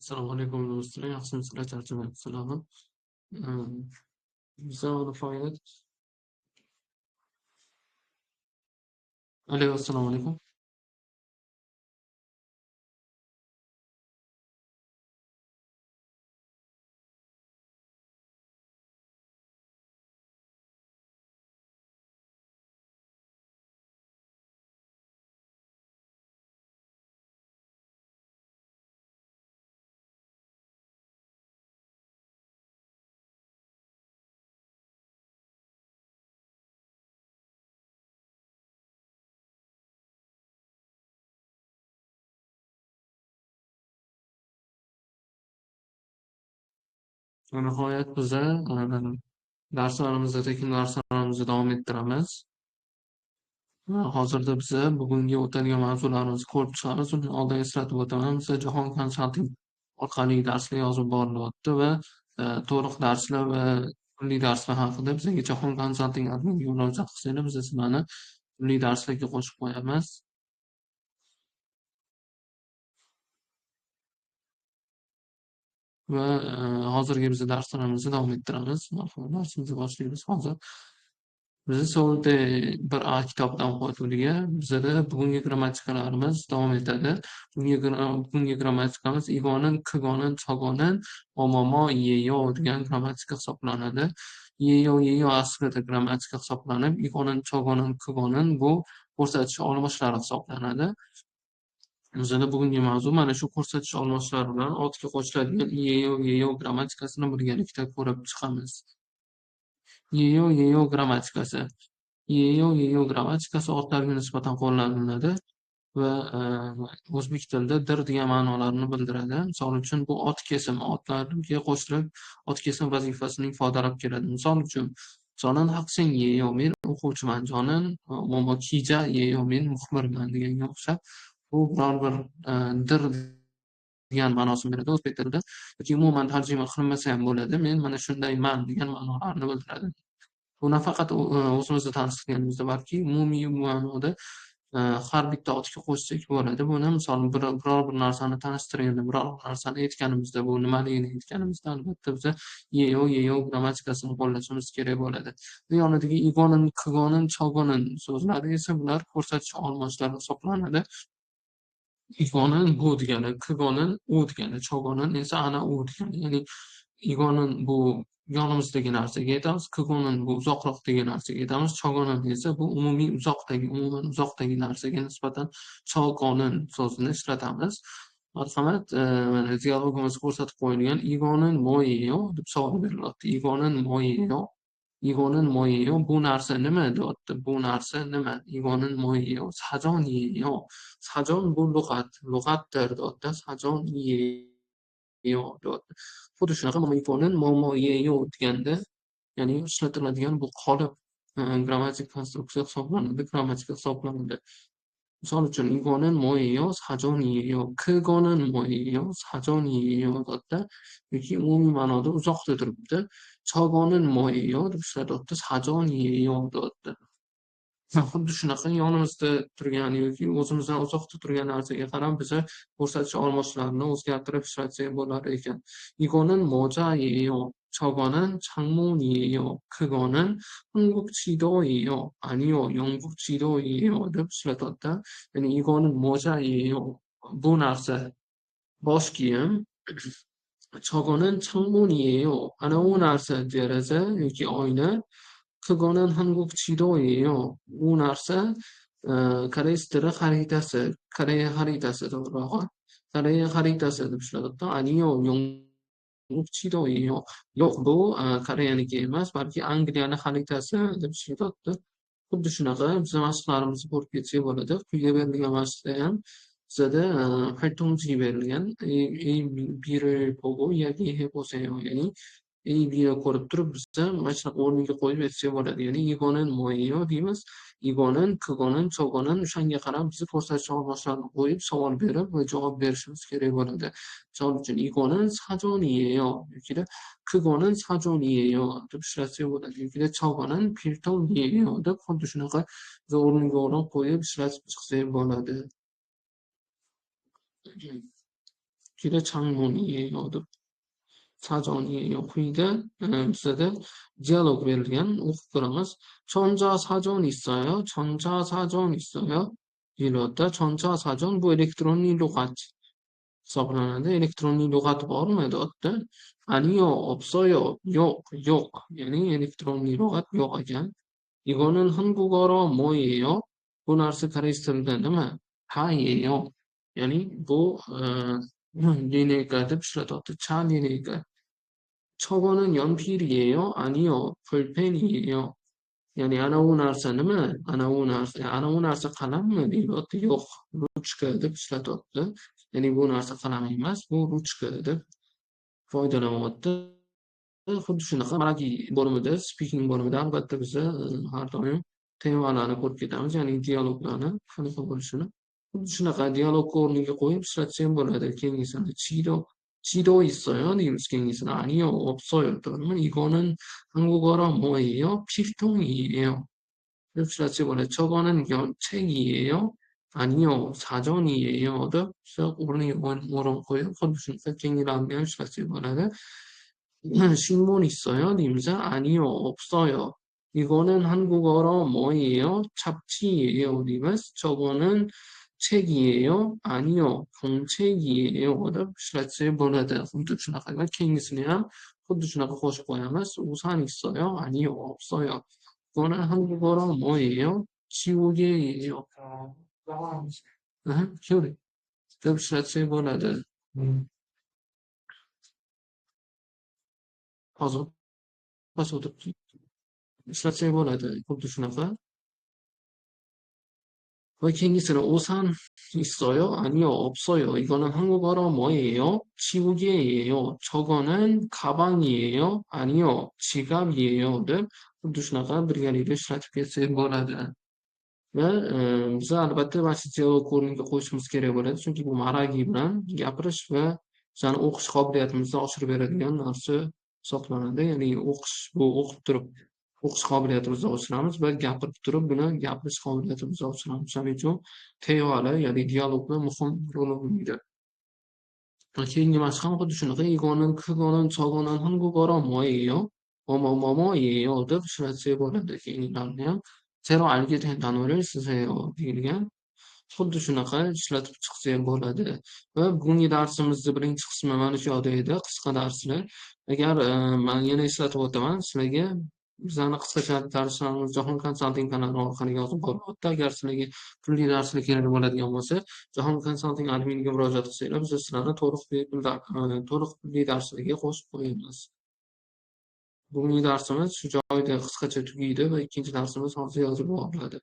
Assalomu alaykum do'stlar, yaxshimisizlar, charchamayapsizlarmi? Misol foyda. Alo, assalomu alaykum. Nihoyat biza darslarimizda, tekin darslarimizni davom ettiramiz. Hozirda biza bugungi o'tadigan mavzularimizni ko'rib chiqamiz. Undan oldin eslatib o'taman, biza Jahon konsalting orqali darslar yozib borilyapti va to'liq darslar va turli darslar haqida bizga Jahon konsalting adminiga murojaat qilsanglar, biz sizlarni turli darslarga qo'shib qo'yamiz. Va hozirgi biza darslarimizni davom ettiramiz. Darsimizni boshlaymiz hozir. Bizni Sovunte bir A kitobdan o'qituvdiga bizada bugungi grammatikalarimiz davom etadi. Bugungi grammatikamiz igonin, kigonin, chogonin, omomo, yeyo degan grammatika hisoblanadi. Yeyo aslida grammatika hisoblanib, igonin, chogonin, kigonin bu ko'rsatish olmoshlari hisoblanadi. Bizada bugungi mavzu mana shu ko'rsatish olmoshlari bilan ortga qo'shiladigan yeyo grammatikasini birgalikda ko'rib chiqamiz. Yeyo grammatikasi. Yeyo grammatikasi otlarga nisbatan qo'llaniladi va o'zbek tilida dir degan ma'nolarni bildiradi. Misol uchun bu ot kesim, otlarga qo'shilib ot kesim vazifasini ifodalab keladi. Misol uchun jonin haqsen yeyo men o'quvchiman, jonin momo kija yeyo men muxbirman deganga o'xshab bu biror bir dir degan ma'nosini beradi o'zbek tilida. Yoki umuman tarjima qilinmasa ham bo'ladi. Men mana shundayman degan ma'nolarni bildiradi. Bu nafaqat o'zimizni tanishtirganimizda, balki umumiy ma'noda har bitta otga qo'shsak bo'ladi. Buni misol biror bir narsani tanishtirganda, biror bir narsani aytganimizda, bu nimaligini aytganimizda albatta biza yeyo grammatikasini qo'llashimiz kerak bo'ladi. Bu yonidagi igonin, kigonin, chogonin so'zlari esa bular ko'rsatish olmoshlari hisoblanadi. Igonin bu degani, kigonin u degani, chogonin esa ana u degani. Ya'ni igonin bu yonimizdagi narsaga aytamiz, kigonin bu uzoqroqdagi narsaga aytamiz, chogonin esa bu umuman uzoqdagi narsaga nisbatan chogonin so'zini ishlatamiz. Marhamat, mana dialogimizda ko'rsatib qo'yilgan igonin moyeyo deb savol berilyapti. Igonin moyeyo bu narsa nima deyapti? Bu narsa nima? Igonin moyeyo sajon yeyo. Sajon bu lug'atdir deyapti. Sajon yeyo deyapti. Xuddi shunaqa igonin momo yeyo deganda, ya'ni ishlatiladigan bu qolip grammatik konstruksiya hisoblanadi. Misol uchun igonin moyeyo sajon yeyo, kigonin moyeyo sajon yeyo deyapti. Yoki umumiy ma'noda uzoqda turibdi. Chogonin moyeyo deb ishlatyapti, sajon yeyo deyapti. Xuddi shunaqa yonimizda turgan yoki o'zimizdan uzoqda turgan narsaga qarab biza ko'rsatish olmoshlarini o'zgartirib ishlatsak bo'lar ekan. 이거는 모자예요. 저거는 창문이에요. 그거는 한국 지도예요. 아니요, 영국 지도예요. deb ishlatadi. Ya'ni 이거는 모자예요. Bu narsa bosh kiyim. 저거는 창문이에요. Ana u narsa deraza yoki oyna. 그거는 한국 지도예요. U narsa koreys tili xaritasi, Koreya xaritasi to'g'rirog'i. Koreya xaritasi deb ishlatadi. A니요, 영국 지도예요. Yo'q, bu Koreyaniki emas, balki Angliyani xaritasi deb ishlatadi. Xuddi shunaqa biz mashqlarimizni ko'rib ketsak bo'ladi. Quyida berilgan mashqda ham bizada 활동지가 berilgan. Bir을 보고 이야기해 보세요. Ya'ni bino ko'rib turib biza mana shunaqa o'rniga qo'yib aytsak bo'ladi. Ya'ni igonin moyeyo deymiz. Igonin, kigonin, chogonin o'shanga qarab biz ko'rsatish olmoshlarini qo'yib savol berib va javob berishimiz kerak bo'ladi. Misol uchun igonin sajon이에요 yokida kigonin sajon이에요 deb ishlatsak bo'ladi. Yokida chogonin 필통이에요 deb xuddi shunaqa biz o'rniga o'rin qo'yib ishlatib chiqsak bo'ladi. juda changmoniyeyo deb 사전이에요. quyida bizada dialog berilgan, o'qib ko'ramiz. 전자사전 있어요? 전자사전 있어요? deyilyapti. 전자사전 bu elektronniy lug'at hisoblanadi. Elektronniy lug'at bormi deyapti. 아니요, 없어요. yo'q. Ya'ni elektronniy lug'at yo'q ekan. 이거는 한국어로 뭐예요? Bu narsa koreys tilida nima? 다예요. Ya'ni bu lineyka deb ishlatyapti. cha lineyka. 저거는 연필이에요? 아니요, 볼펜이에요. Yani ana u narsa nima? Ana u narsa qalammi deyilyapti. Yo'q, ruchka deb ishlatyapti. Ya'ni bu narsa qalam emas, bu ruchka deb foydalanyapti. Xuddi shunaqa malaki bo'limida, speaking bo'limida albatta biz har doim temalarni ko'rib ketamiz, ya'ni dialoglarni qanaqa bo'lishini. Xuddi shunaqa dialogni o'rniga qo'yib ishlatsak bo'ladi. Keyingisini 지도 있어요? 님스킹이스는 아니요, 없어요. 그러면 이거는 한국어로 뭐예요? 필통이에요. 그래서 원래 저거는 책이에요? 아니요, 사전이에요. 그래서 우리 뭐라고 거예요? 컨디션 세팅이라면 실제 원래는 신문 있어요? 님자 아니요, 없어요. 이거는 한국어로 뭐예요? 잡지예요. 님스 저거는 책이에요? 아니요, 공책이에요. 실제 뭐라든 xuddi shunaqa keyingisini ham xuddi shunaqa qo'shib qo'yamiz. 우산 있어요? 아니요, 없어요. 이거는 한국어로 뭐예요? 지우개예요. 기울이. 실제 뭐라든 hozir bosib o'tiribdi. Ishlatsak bo'ladi, xuddi shunaqa. Va keyingisini 우산 있어요? 아니요, 없어요. 이거는 한국어로 뭐예요? 지우개예요. 저거는 가방이에요? 아니요, 지갑이에요. deb xuddi shunaqa birgalikda ishlatib ketsak bo'ladi. Va biz albatta mana shu dialog o'rniga qo'yishimiz kerak bo'ladi, chunki bu maragi bilan gapirish va bizani o'qish qobiliyatimizni oshirib beradigan narsa hisoblanadi. Ya'ni bu o'qib turib o'qish qobiliyatimizni oshiramiz va gapirib turib buni gapirish qobiliyatimizni oshiramiz. Shuning uchun teori, ya'ni dialogda muhim rol o'ynaydi. keyingi mashq ham xuddi shunaqa. 이거는 그거는 저거는 한국어로 뭐예요? 뭐뭐뭐뭐예요 deb ishlatsak bo'ladi. keyingilarni ham zero algi 된 단어를 쓰세요 deyilgan. Xuddi shunaqa ishlatib chiqsak bo'ladi. Va bugungi darsimizni birinchi qismi mana shu yerda edi, qisqa darslar. Agar men yana eslatib o'taman sizlarga, bizlarni qisqacha darslarimiz Jahon Consulting kanali orqali yozib boryapti. Agar sizlarga pulli darslar kerak bo'ladigan bo'lsa, Jahon Consulting adminiga murojaat qilsanglar, biz sizlarni to'liq pulli darslarga qo'shib qo'yamiz. Bugungi darsimiz shu joyda qisqacha tugaydi va ikkinchi darsimiz hozir yozib boriladi.